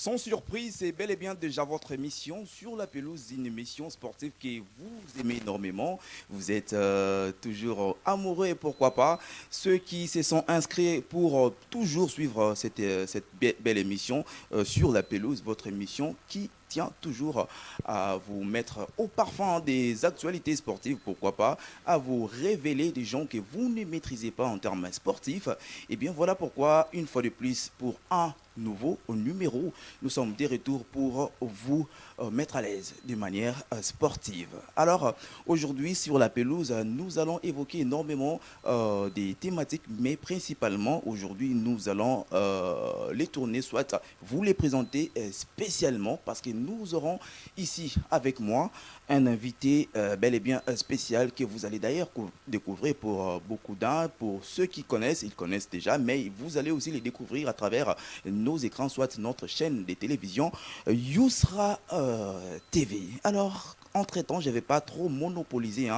sans surprise, c'est bel et bien déjà votre émission sur la pelouse, une émission sportive que vous aimez énormément. Vous êtes toujours amoureux et pourquoi pas. Ceux qui se sont inscrits pour toujours suivre cette belle émission sur la pelouse, votre émission qui tient toujours à vous mettre au parfum des actualités sportives, pourquoi pas, à vous révéler des gens que vous ne maîtrisez pas en termes sportifs. Et bien voilà pourquoi, une fois de plus, pour un nouveau numéro, nous sommes de retour pour vous mettre à l'aise de manière sportive. Alors, aujourd'hui, sur la pelouse, nous allons évoquer énormément des thématiques, mais principalement, aujourd'hui, nous allons les tourner, soit vous les présenter spécialement, parce que nous aurons ici avec moi un invité bel et bien spécial que vous allez d'ailleurs découvrir pour beaucoup d'un, pour ceux qui connaissent, ils connaissent déjà, mais vous allez aussi les découvrir à travers nos écrans, soit notre chaîne de télévision Yousra TV. Alors, entre-temps, je ne vais pas trop monopoliser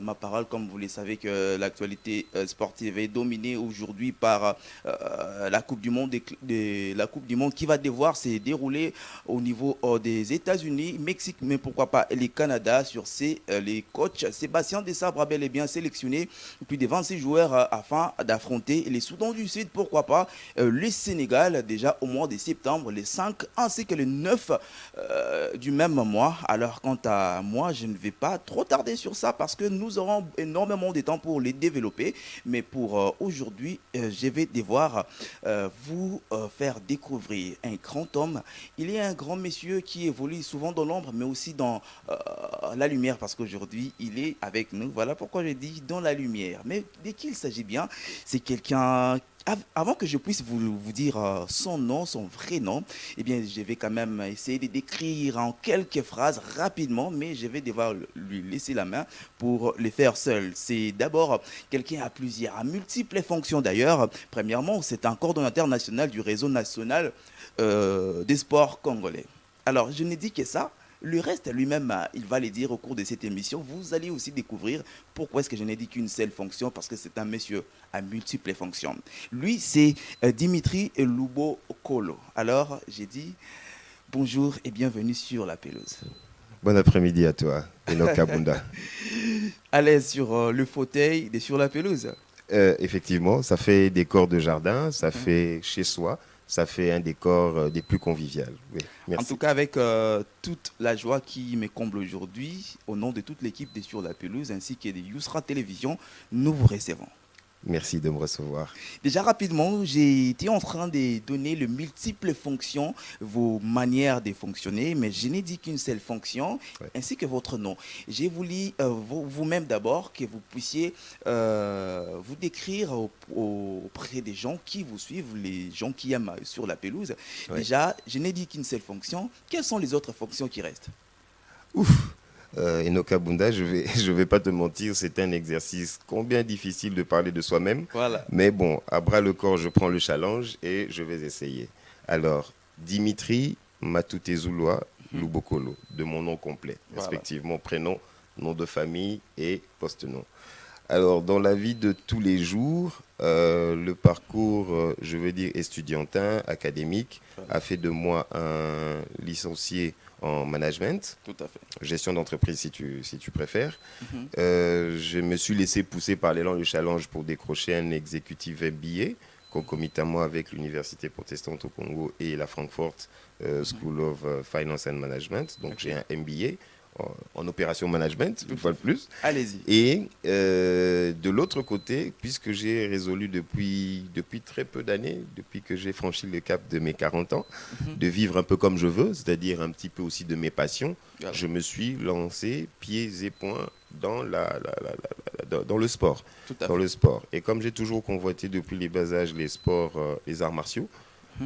ma parole, comme vous le savez que l'actualité sportive est dominée aujourd'hui par la Coupe du Monde, la Coupe du Monde qui va devoir se dérouler au niveau des États-Unis, Mexique, mais pourquoi pas les Canada. Sur les coachs Sébastien Desabre a bel et bien sélectionné plus de 26 joueurs afin d'affronter les Soudans du Sud, pourquoi pas le Sénégal, déjà au mois de septembre, les 5 ainsi que les 9 du même mois. Alors quant à moi, je ne vais pas trop tarder sur ça parce que nous aurons énormément de temps pour les développer, mais pour aujourd'hui, je vais devoir vous faire découvrir un grand homme. Il est un grand monsieur qui évolue souvent dans l'ombre, mais aussi dans la lumière, parce qu'aujourd'hui, il est avec nous. Voilà pourquoi je dis dans la lumière. Mais dès qu'il s'agit bien, c'est quelqu'un... Avant que je puisse vous dire son nom, son vrai nom, eh bien, je vais quand même essayer de décrire en quelques phrases rapidement, mais je vais devoir lui laisser la main pour le faire seul. C'est d'abord quelqu'un à multiples fonctions d'ailleurs. Premièrement, c'est un coordonnateur national du réseau national des sports congolais. Alors, je n'ai dit que ça. Le reste, lui-même, il va le dire au cours de cette émission. Vous allez aussi découvrir pourquoi est-ce que je n'ai dit qu'une seule fonction, parce que c'est un monsieur à multiples fonctions. Lui, c'est Dimitri Lubokolo. Alors, j'ai dit bonjour et bienvenue sur la pelouse. Bon après-midi à toi, Enoch Kabunda. À l'aise sur le fauteuil et sur la pelouse. Effectivement, ça fait décor de jardin, ça fait chez soi. Ça fait un décor des plus convivial. Oui, merci. En tout cas, avec toute la joie qui me comble aujourd'hui, au nom de toute l'équipe de Sur la pelouse ainsi que de Yousra Télévision, nous vous recevons. Merci de me recevoir. Déjà rapidement, j'ai été en train de donner les multiples fonctions, vos manières de fonctionner, mais je n'ai dit qu'une seule fonction, ainsi que votre nom. J'ai voulu vous-même d'abord que vous puissiez vous décrire auprès des gens qui vous suivent, les gens qui aiment Sur la pelouse. Déjà, je n'ai dit qu'une seule fonction. Quelles sont les autres fonctions qui restent? Ouf. Enoch Kabunda, je vais pas te mentir, c'est un exercice combien difficile de parler de soi-même. Voilà. Mais bon, à bras le corps, je prends le challenge et je vais essayer. Alors, Dimitri Matutezouloa Lubokolo, de mon nom complet, respectivement prénom, nom de famille et post-nom. Alors, dans la vie de tous les jours, le parcours, je veux dire, estudiantin, académique, a fait de moi un licencié en management, tout à fait. Gestion d'entreprise si tu préfères. Je me suis laissé pousser par l'élan du challenge pour décrocher un exécutif MBA, concomitamment avec l'Université protestante au Congo et la Frankfurt School of Finance and Management. Donc j'ai un MBA en opération management, une fois de plus. Allez-y. Et de l'autre côté, puisque j'ai résolu depuis très peu d'années, depuis que j'ai franchi le cap de mes 40 ans, de vivre un peu comme je veux, c'est-à-dire un petit peu aussi de mes passions, je me suis lancé pieds et poings dans le sport. Dans le sport. Et comme j'ai toujours convoité depuis les bas âges les arts martiaux,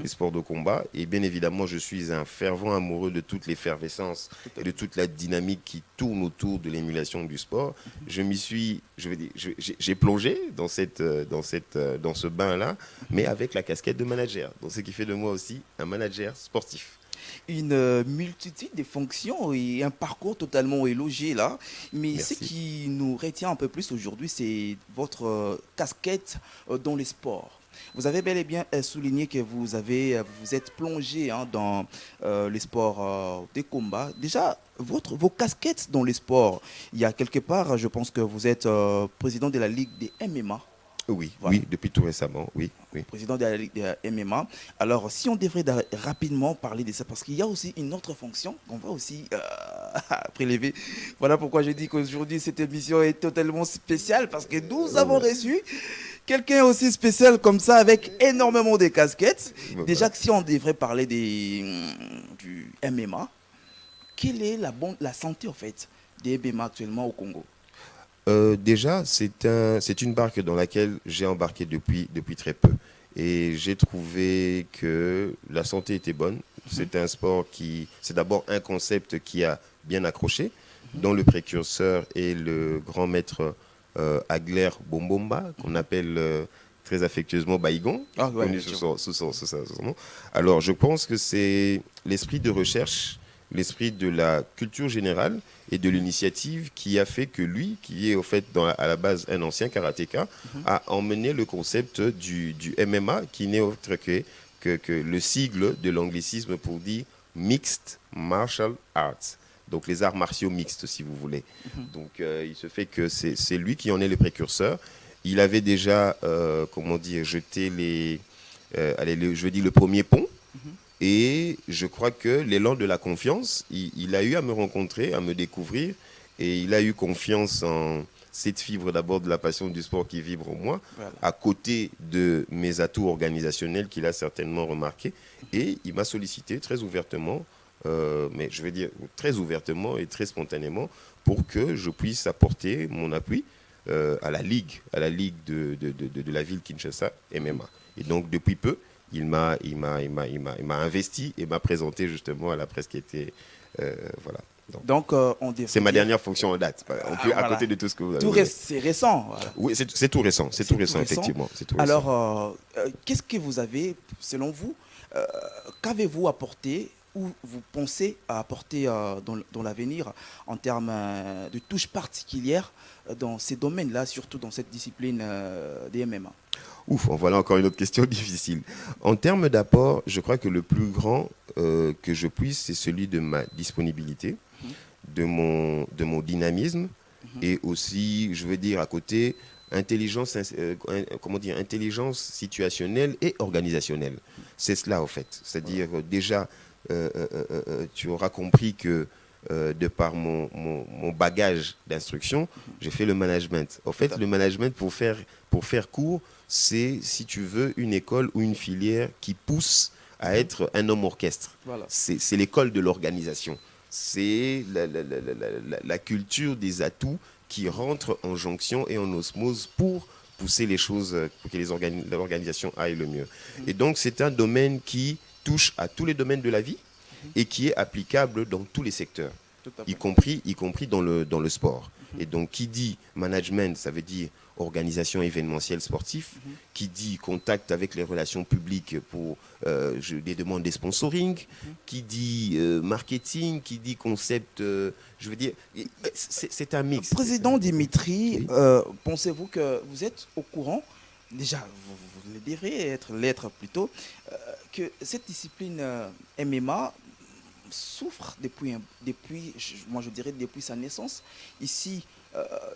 les sports de combat, et bien évidemment je suis un fervent amoureux de toute l'effervescence et de toute la dynamique qui tourne autour de l'émulation du sport. J'ai plongé dans ce bain là, mais avec la casquette de manager, donc ce qui fait de moi aussi un manager sportif. une multitude de fonctions et un parcours totalement élogié là. Mais ce Merci. qui nous retient un peu plus aujourd'hui, c'est votre casquette dans les sports. Vous avez bel et bien souligné que vous êtes plongé hein, dans les sports des combats. Déjà, vos casquettes dans les sports, il y a quelque part, je pense que vous êtes président de la Ligue des MMA. Oui, Voilà, oui, depuis tout récemment, oui, oui. président de la Ligue des MMA. Alors, si on devrait rapidement parler de ça, parce qu'il y a aussi une autre fonction qu'on va aussi prélever. Voilà pourquoi je dis qu'aujourd'hui, cette émission est totalement spéciale, parce que nous avons reçu quelqu'un aussi spécial comme ça, avec énormément de casquettes. Voilà. Déjà, que si on devrait parler du MMA, quelle est la santé, en fait, des MMA actuellement au Congo? Déjà, c'est une barque dans laquelle j'ai embarqué depuis très peu. Et j'ai trouvé que la santé était bonne. C'est un sport c'est d'abord un concept qui a bien accroché, dont le précurseur est le grand maître Agler Bombomba, qu'on appelle très affectueusement Baïgon, Ah ouais, connu bien sûr. sous son nom. Alors, je pense que c'est l'esprit de recherche, l'esprit de la culture générale et de l'initiative qui a fait que lui, qui est au fait à la base un ancien karatéka, a emmené le concept du MMA, qui n'est autre que le sigle de l'anglicisme pour dire Mixed Martial Arts. Donc les arts martiaux mixtes, si vous voulez. Donc il se fait que c'est lui qui en est le précurseur. Il avait déjà, comment dire, jeté je veux dire, le premier pont. Et je crois que l'élan de la confiance, il a eu à me rencontrer, à me découvrir, et il a eu confiance en cette fibre d'abord de la passion du sport qui vibre en moi, Voilà. à côté de mes atouts organisationnels qu'il a certainement remarqué. Et il m'a sollicité très ouvertement, mais je vais dire très ouvertement et très spontanément, pour que je puisse apporter mon appui à la ligue de la ville Kinshasa MMA. Et donc depuis peu, il m'a investi et m'a présenté justement à la presse qui était voilà. Donc, on devrait C'est ma dire, dernière fonction en date. À voilà. côté de tout ce que vous avez. Tout reste, c'est récent. Voilà. Oui, c'est tout récent. C'est tout récent, effectivement. C'est tout récent. Alors, qu'est-ce que vous avez, selon vous, qu'avez-vous apporté ou vous pensez à apporter dans l'avenir en termes de touches particulières dans ces domaines-là, surtout dans cette discipline des MMA? Ouf, voilà encore une autre question difficile. En termes d'apport, je crois que le plus grand que je puisse, c'est celui de ma disponibilité, de mon dynamisme et aussi, je veux dire, à côté, intelligence situationnelle et organisationnelle. C'est cela, en fait. C'est-à-dire, déjà, tu auras compris que de par mon bagage d'instruction, j'ai fait le management. En fait, le management, pour faire court, c'est, si tu veux, une école ou une filière qui pousse à être un homme orchestre. Voilà. C'est l'école de l'organisation. C'est la culture des atouts qui rentrent en jonction et en osmose pour pousser les choses, pour que l'organisation aille le mieux. Et donc, c'est un domaine qui touche à tous les domaines de la vie et qui est applicable dans tous les secteurs, Tout à fait. y compris dans le sport. Et donc, qui dit management, ça veut dire organisation événementielle sportive, qui dit contact avec les relations publiques pour des demandes de sponsoring, qui dit marketing, qui dit concept, je veux dire, c'est un mix. Président Dimitri, pensez-vous que vous êtes au courant, déjà vous le devrez l'être plutôt, que cette discipline MMA souffre moi je dirais depuis sa naissance, ici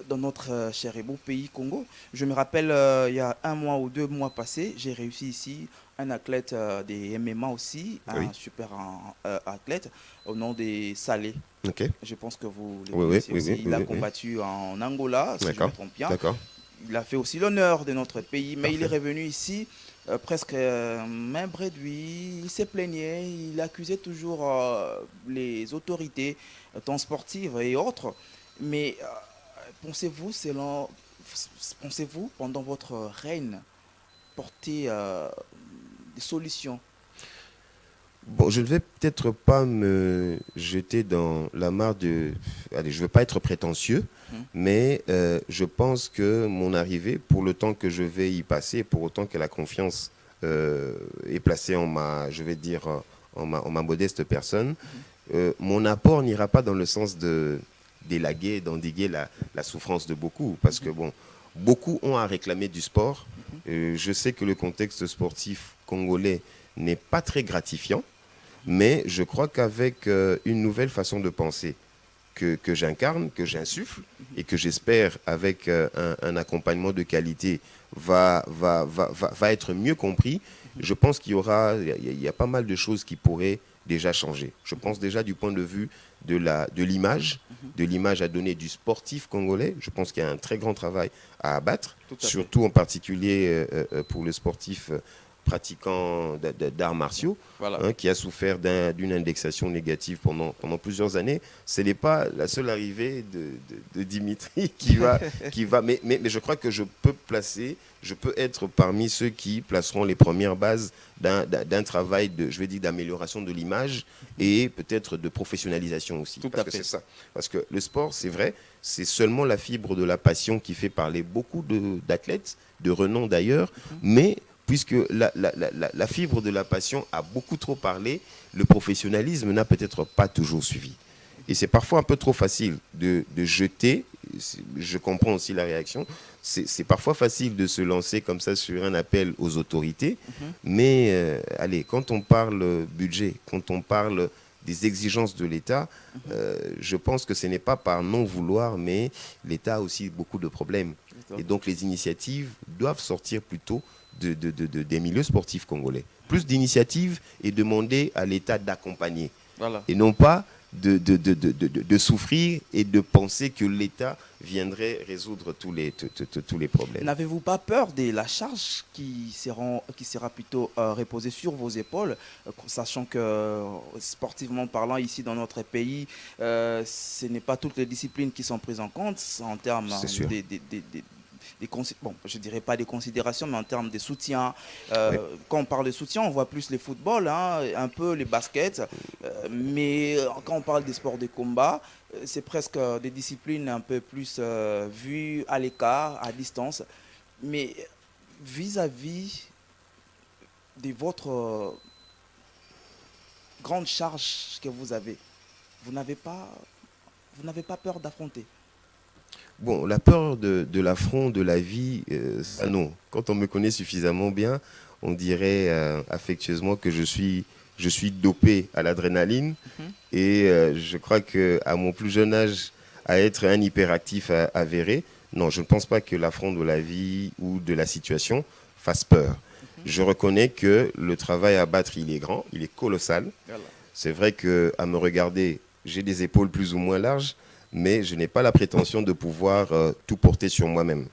dans notre cher et beau pays Congo. Je me rappelle, il y a 1 mois ou 2 mois passés, j'ai réussi ici un athlète des MMA aussi, un super athlète au nom des Salé. Ok. Je pense que vous le Oui, connaissez oui, aussi. oui, Il a oui, combattu en Angola, si je me D'accord. trompe bien. D'accord. Il a fait aussi l'honneur de notre pays, mais il est Parfait. revenu ici presque main réduite. Il s'est plaigné, il accusait toujours les autorités, tant sportives et autres. Mais pensez-vous, pendant votre règne, porter des solutions? Bon, je ne vais peut-être pas me jeter dans la mare de... Allez, je ne veux pas être prétentieux, mais je pense que mon arrivée, pour le temps que je vais y passer, pour autant que la confiance est placée je vais dire, en ma modeste personne. Mon apport n'ira pas dans le sens d'élaguer, d'endiguer la souffrance de beaucoup, parce que bon, beaucoup ont à réclamer du sport. Je sais que le contexte sportif congolais n'est pas très gratifiant, mais je crois qu'avec une nouvelle façon de penser que j'incarne, que j'insuffle, et que j'espère avec un accompagnement de qualité va être mieux compris, je pense qu'il y a pas mal de choses qui pourraient déjà changer. Je pense déjà du point de vue de l'image à donner du sportif congolais. Je pense qu'il y a un très grand travail à abattre, surtout en particulier pour le sportif pratiquant d'arts martiaux, Voilà. qui a souffert d'une indexation négative pendant plusieurs années. Ce n'est pas la seule arrivée de Dimitri qui va mais je crois que je peux être parmi ceux qui placeront les premières bases d'un travail d'amélioration de l'image et peut-être de professionnalisation aussi. Tout parce à que fait. c'est ça. Parce que le sport, c'est vrai, c'est seulement la fibre de la passion qui fait parler beaucoup d'athlètes, de renom d'ailleurs, mais puisque la fibre de la passion a beaucoup trop parlé, le professionnalisme n'a peut-être pas toujours suivi. Et c'est parfois un peu trop facile de jeter, je comprends aussi la réaction, c'est parfois facile de se lancer comme ça sur un appel aux autorités, mais allez, quand on parle budget, quand on parle des exigences de l'État, je pense que ce n'est pas par non-vouloir, mais l'État a aussi beaucoup de problèmes. Et donc les initiatives doivent sortir plutôt des milieux sportifs congolais. Plus d'initiatives et demander à l'État d'accompagner. Voilà. Et non pas de souffrir et de penser que l'État viendrait résoudre tous les problèmes. N'avez-vous pas peur de la charge qui sera plutôt reposée sur vos épaules, sachant que sportivement parlant, ici dans notre pays, ce n'est pas toutes les disciplines qui sont prises en compte en termes bon, je dirais pas des considérations, mais en termes de soutien. Oui. Quand on parle de soutien, on voit plus les footballs, hein, un peu les baskets, mais quand on parle des sports de combat, c'est presque des disciplines un peu plus vues à l'écart, à distance. Mais vis-à-vis de votre grande charge que vous avez, vous n'avez pas peur d'affronter? Bon, la peur de l'affront, de la vie, ça non. Quand on me connaît suffisamment bien, on dirait affectueusement que je suis dopé à l'adrénaline. Et je crois qu'à mon plus jeune âge, à être un hyperactif avéré, non, je ne pense pas que l'affront de la vie ou de la situation fasse peur. Je reconnais que le travail à battre, il est grand, il est colossal. Voilà. C'est vrai qu'à me regarder, j'ai des épaules plus ou moins larges, mais je n'ai pas la prétention de pouvoir tout porter sur moi-même.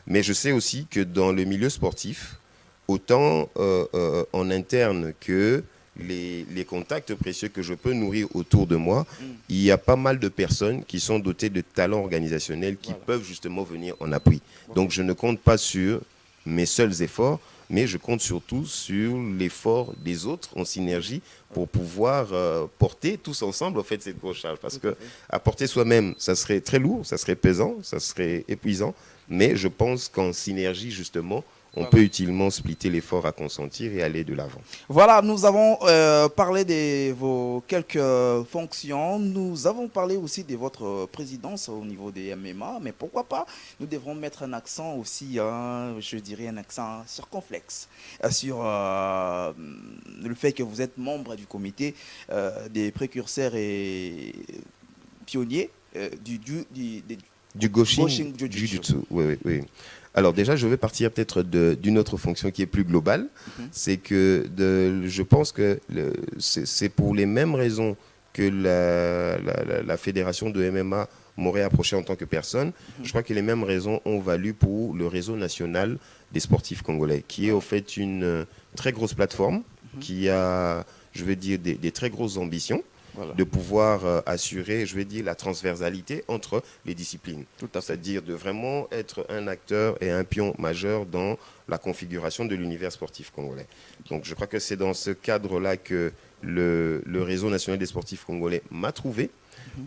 Mais je sais aussi que dans le milieu sportif, autant en interne que les contacts précieux que je peux nourrir autour de moi, il y a pas mal de personnes qui sont dotées de talents organisationnels qui peuvent justement venir en appui. Donc je ne compte pas sur mes seuls efforts, mais je compte surtout sur l'effort des autres en synergie pour pouvoir porter tous ensemble en fait, cette grosse charge. Parce que à porter soi-même, ça serait très lourd, ça serait pesant, ça serait épuisant, mais je pense qu'en synergie, justement, on peut utilement splitter l'effort à consentir et aller de l'avant. Voilà, nous avons parlé de vos quelques fonctions. Nous avons parlé aussi de votre présidence au niveau des MMA. Mais pourquoi pas, nous devrons mettre un accent aussi, je dirais un accent circonflexe, sur le fait que vous êtes membre du comité des précurseurs et pionniers du Goshin Jiu-Jitsu. Oui. Alors déjà, je vais partir peut-être d'une autre fonction qui est plus globale. C'est que je pense que c'est pour les mêmes raisons que la fédération de MMA m'aurait approché en tant que personne. Je crois que les mêmes raisons ont valu pour le réseau national des sportifs congolais, qui est au fait une très grosse plateforme, qui a, je veux dire, des très grosses ambitions. Voilà. De pouvoir assurer, je vais dire, la transversalité entre les disciplines. C'est-à-dire de vraiment être un acteur et un pion majeur dans la configuration de l'univers sportif congolais. Donc je crois que c'est dans ce cadre-là que le réseau national des sportifs congolais m'a trouvé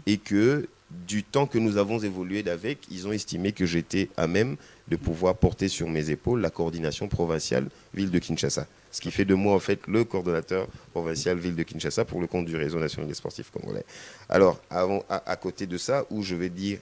et que du temps que nous avons évolué d'avec, ils ont estimé que j'étais à même de pouvoir porter sur mes épaules la coordination provinciale ville de Kinshasa. Ce qui fait de moi, en fait, le coordonnateur provincial ville de Kinshasa pour le compte du réseau national des sportifs congolais. Alors, à côté de ça, où je vais dire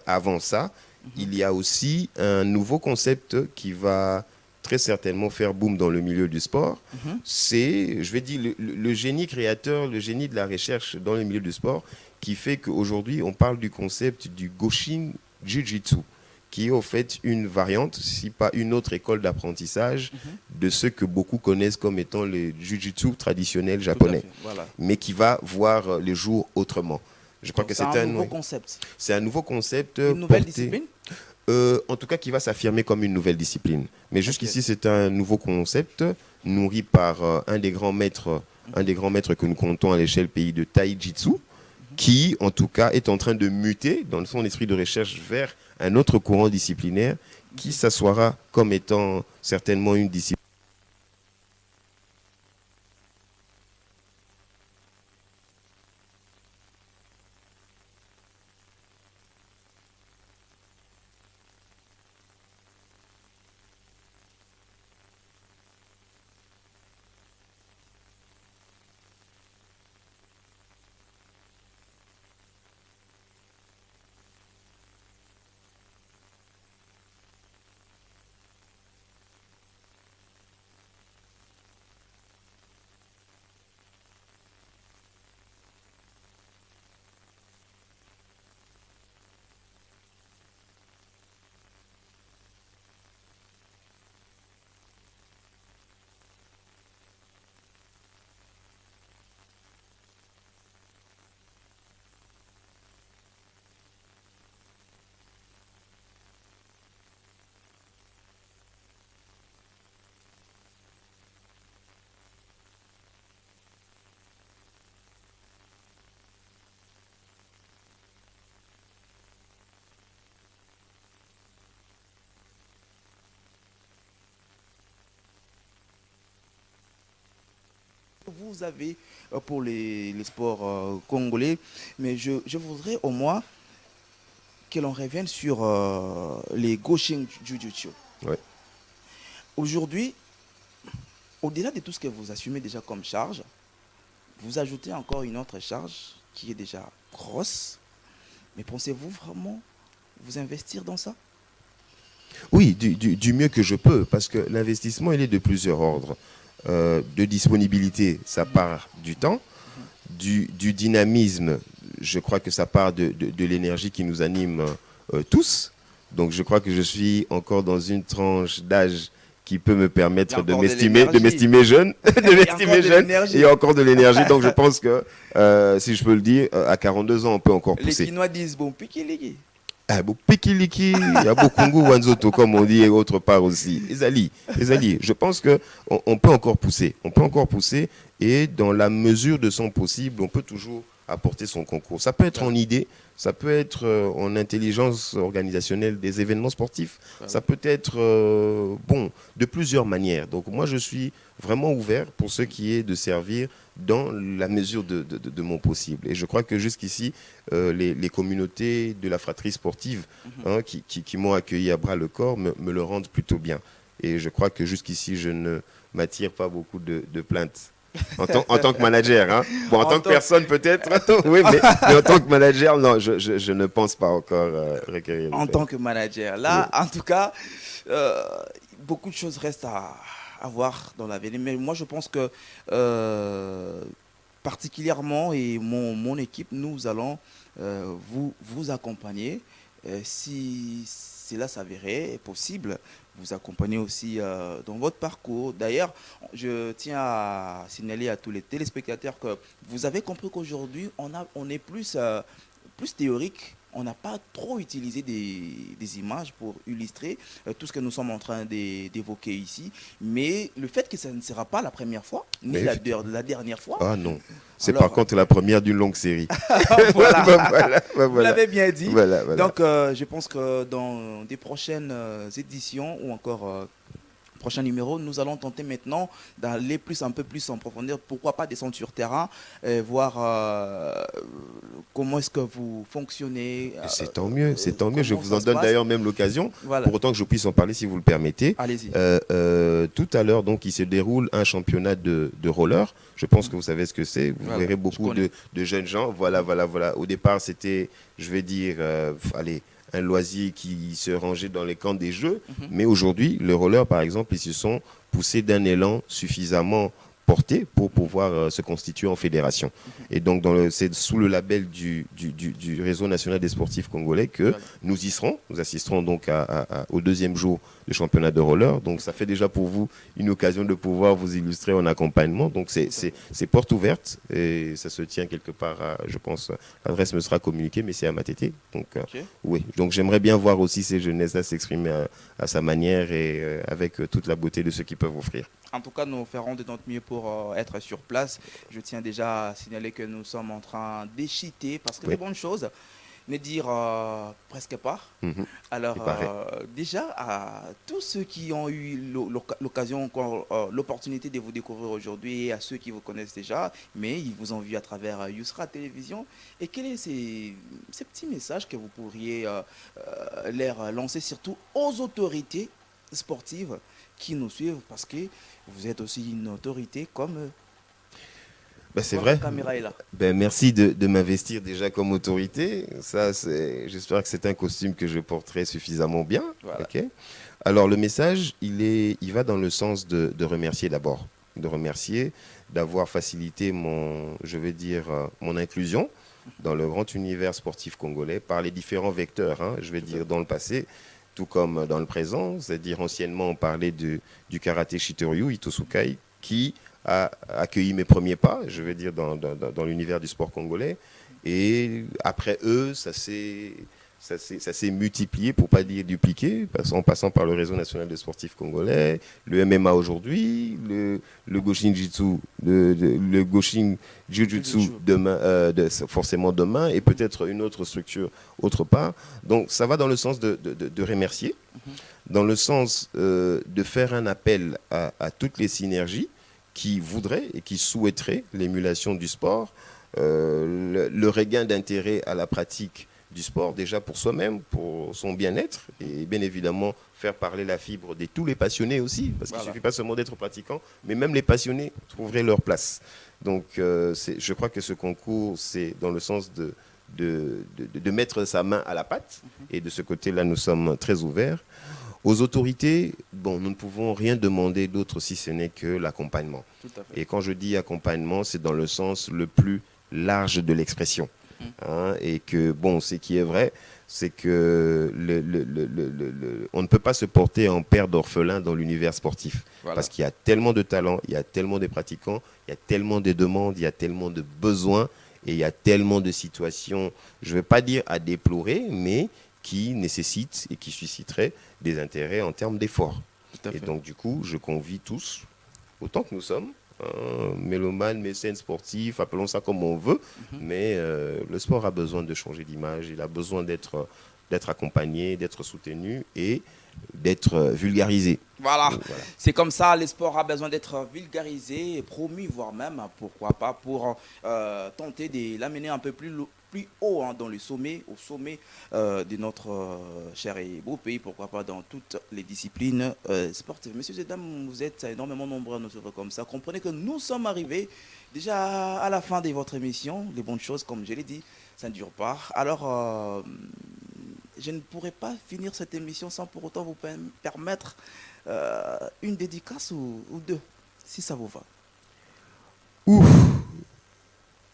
avant ça, il y a aussi un nouveau concept qui va très certainement faire boom dans le milieu du sport. C'est, je vais dire, le génie créateur, le génie de la recherche dans le milieu du sport qui fait qu'aujourd'hui, on parle du concept du Goshin Jiu-Jitsu, qui est au fait une variante, si pas une autre école d'apprentissage de ce que beaucoup connaissent comme étant le Jiu-Jitsu traditionnel japonais, voilà. mais qui va voir le jour autrement. Je crois que c'est un nouveau concept. C'est un nouveau concept. Une nouvelle discipline en tout cas, qui va s'affirmer comme une nouvelle discipline. Mais jusqu'ici, c'est un nouveau concept nourri par un des grands maîtres que nous comptons à l'échelle pays de Taijitsu, qui, en tout cas, est en train de muter dans son esprit de recherche vers un autre courant disciplinaire qui s'assoira comme étant certainement une discipline. Vous avez pour les sports congolais, mais je voudrais au moins que l'on revienne sur les Goshin Jiu-Jitsu. Ouais. Aujourd'hui, au-delà de tout ce que vous assumez déjà comme charge, vous ajoutez encore une autre charge qui est déjà grosse. Mais pensez-vous vraiment vous investir dans ça? Oui, du mieux que je peux, parce que l'investissement, il est de plusieurs ordres. De disponibilité, ça part du temps. Du dynamisme, je crois que ça part de l'énergie qui nous anime tous. Donc je crois que je suis encore dans une tranche d'âge qui peut me permettre de m'estimer jeune, et encore de l'énergie. Donc je pense que, si je peux le dire, à 42 ans, on peut encore pousser. Les Kinois disent, bon, pikiliki. Ah, bon, pikiliki, il y a beaucoup Wanzoto, comme on dit, et autre part aussi. Les alliés. Je pense qu'on peut encore pousser. On peut encore pousser, et dans la mesure de son possible, on peut toujours apporter son concours. Ça peut être en idée, ça peut être en intelligence organisationnelle des événements sportifs, ça peut être de plusieurs manières. Donc moi, je suis vraiment ouvert pour ce qui est de servir dans la mesure de mon possible. Et je crois que jusqu'ici, les communautés de la fratrie sportive qui m'ont accueilli à bras le corps me le rendent plutôt bien. Et je crois que jusqu'ici, je ne m'attire pas beaucoup de plaintes. En tant que manager, hein. Bon, en tant que personne peut-être, oui, mais en tant que manager, non, je ne pense pas encore requérir. En tant que manager, là, oui. En tout cas, beaucoup de choses restent à voir dans l'avenir. Mais moi, je pense que particulièrement, et mon équipe, nous allons vous accompagner si cela s'avérait possible. Vous accompagner aussi dans votre parcours. D'ailleurs, je tiens à signaler à tous les téléspectateurs que vous avez compris qu'aujourd'hui, on est plus théorique. On n'a pas trop utilisé des images pour illustrer tout ce que nous sommes en train d'évoquer ici. Mais le fait que ça ne sera pas la première fois, ni la dernière fois. Ah non, c'est par contre la première d'une longue série. Voilà. Vous l'avez bien dit. Voilà. Donc, je pense que dans des prochaines éditions ou encore prochain numéro, nous allons tenter maintenant d'aller un peu plus en profondeur. Pourquoi pas descendre sur terrain, voir comment est-ce que vous fonctionnez. C'est tant mieux, c'est tant mieux. Je comment vous ça en se donne passe. d'ailleurs même l'occasion, Voilà, pour autant que je puisse en parler si vous le permettez. allez-y. Tout à l'heure, donc, il se déroule un championnat de roller. Je pense que vous savez ce que c'est. Vous Voilà, verrez je beaucoup connais. de jeunes gens. Voilà. Au départ, c'était, je vais dire, allez, un loisir qui se rangeait dans les camps des jeux. Mais aujourd'hui, le roller, par exemple, ils se sont poussés d'un élan suffisamment porté pour pouvoir se constituer en fédération. Et donc, c'est sous le label du Réseau national des sportifs congolais que Voilà. nous y serons. Nous assisterons donc au deuxième jour du championnat de roller. Donc, ça fait déjà pour vous une occasion de pouvoir vous illustrer en accompagnement. Donc, c'est porte ouverte et ça se tient quelque part, je pense, l'adresse me sera communiquée, mais c'est à Matete. Donc, Ok. oui. Donc, j'aimerais bien voir aussi ces jeunesses-là s'exprimer à sa manière et avec toute la beauté de ce qu'ils peuvent offrir. En tout cas, nous ferons de notre mieux pour être sur place. Je tiens déjà à signaler que nous sommes en train d'échiter parce que Oui. les bonnes choses, ne dire presque pas. Mhm. Alors, Il paraît. déjà, à tous ceux qui ont eu l'occasion, l'opportunité de vous découvrir aujourd'hui, et à ceux qui vous connaissent déjà, mais ils vous ont vu à travers Yousra Télévision, et quels sont ces petits messages que vous pourriez leur lancer, surtout aux autorités sportives qui nous suivent, parce que vous êtes aussi une autorité comme Ben, c'est votre vrai. caméra est là. Ben, merci de m'investir déjà comme autorité. Ça, j'espère que c'est un costume que je porterai suffisamment bien. Voilà. Ok. Alors, le message, il va dans le sens de remercier d'abord. De remercier d'avoir facilité mon inclusion dans le grand univers sportif congolais par les différents vecteurs, hein, je vais dire dans le passé, tout comme dans le présent. C'est-à-dire, anciennement, on parlait du karaté Shitoryu, Itosukai, qui a accueilli mes premiers pas, je vais dire, dans l'univers du sport congolais. Et après eux, ça s'est multiplié, pour ne pas dire dupliqué, en passant par le Réseau national des sportifs congolais, le MMA aujourd'hui, le Goshin Jitsu, le Goshin Jiu-Jitsu demain, forcément demain, et peut-être une autre structure autre part. Donc ça va dans le sens de remercier, dans le sens de faire un appel à toutes les synergies qui voudraient et qui souhaiteraient l'émulation du sport, le regain d'intérêt à la pratique du sport, déjà pour soi-même, pour son bien-être, et bien évidemment faire parler la fibre de tous les passionnés aussi, parce qu'il ne suffit pas seulement d'être pratiquant, mais même les passionnés trouveraient leur place. Donc je crois que ce concours, c'est dans le sens de mettre sa main à la pâte, et de ce côté-là, nous sommes très ouverts. Aux autorités, bon, nous ne pouvons rien demander d'autre si ce n'est que l'accompagnement. Tout à fait. Et quand je dis accompagnement, c'est dans le sens le plus large de l'expression. Hein, et que, bon, ce qui est vrai, c'est que on ne peut pas se porter en père d'orphelin dans l'univers sportif. Voilà. Parce qu'il y a tellement de talents, il y a tellement de pratiquants, il y a tellement de demandes, il y a tellement de besoins, et il y a tellement de situations, je ne vais pas dire à déplorer, mais qui nécessitent et qui susciteraient des intérêts en termes d'efforts. Et donc, du coup, je convie tous, autant que nous sommes, mélomanes, mécènes sportifs, appelons ça comme on veut, mais le sport a besoin de changer d'image, il a besoin d'être accompagné, d'être soutenu et d'être vulgarisé. Voilà. Voilà. C'est comme ça, le sport a besoin d'être vulgarisé et promu, voire même, pourquoi pas, pour tenter de l'amener un peu plus haut, hein, dans le sommet, au sommet de notre cher et beau pays, pourquoi pas dans toutes les disciplines sportives. Messieurs et dames, vous êtes énormément nombreux à nous suivre comme ça. Comprenez que nous sommes arrivés déjà à la fin de votre émission. Les bonnes choses, comme je l'ai dit, ça ne dure pas. Alors, je ne pourrais pas finir cette émission sans pour autant vous permettre une dédicace ou deux, si ça vous va. Ouf,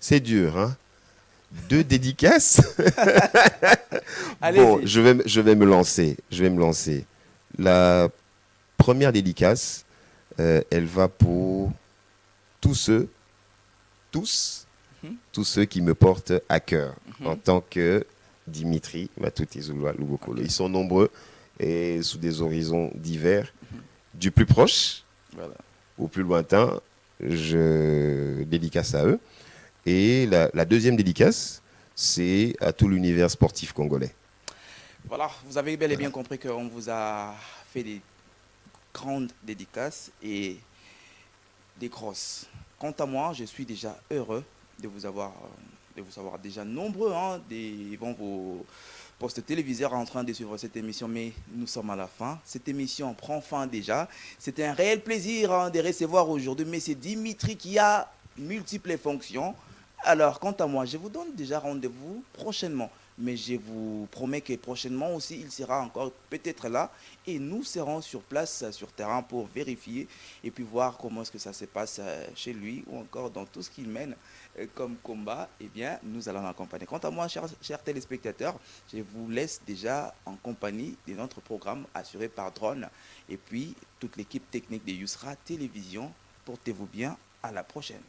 c'est dur, hein. 2 dédicaces. Bon, je vais me lancer. La première dédicace, elle va pour tous ceux qui me portent à cœur en tant que Dimitri Matuti Zouloua Lubokolo. Ils sont nombreux et sous des horizons divers, du plus proche au plus lointain. Je dédicace à eux. Et la deuxième dédicace, c'est à tout l'univers sportif congolais. Voilà, vous avez bel et bien compris qu'on vous a fait des grande dédicace et des grosses. Quant à moi, je suis déjà heureux de vous savoir déjà nombreux devant vos postes téléviseurs en train de suivre cette émission, mais nous sommes à la fin. Cette émission prend fin déjà. C'était un réel plaisir de recevoir aujourd'hui M. Dimitri qui a multiples fonctions. Alors, quant à moi, je vous donne déjà rendez-vous prochainement. Mais je vous promets que prochainement aussi, il sera encore peut-être là. Et nous serons sur place, sur terrain, pour vérifier et puis voir comment est-ce que ça se passe chez lui ou encore dans tout ce qu'il mène comme combat. Eh bien, nous allons l'accompagner. Quant à moi, chers téléspectateurs, je vous laisse déjà en compagnie de notre programme assuré par Drone. Et puis, toute l'équipe technique de Yousra Télévision. Portez-vous bien. À la prochaine.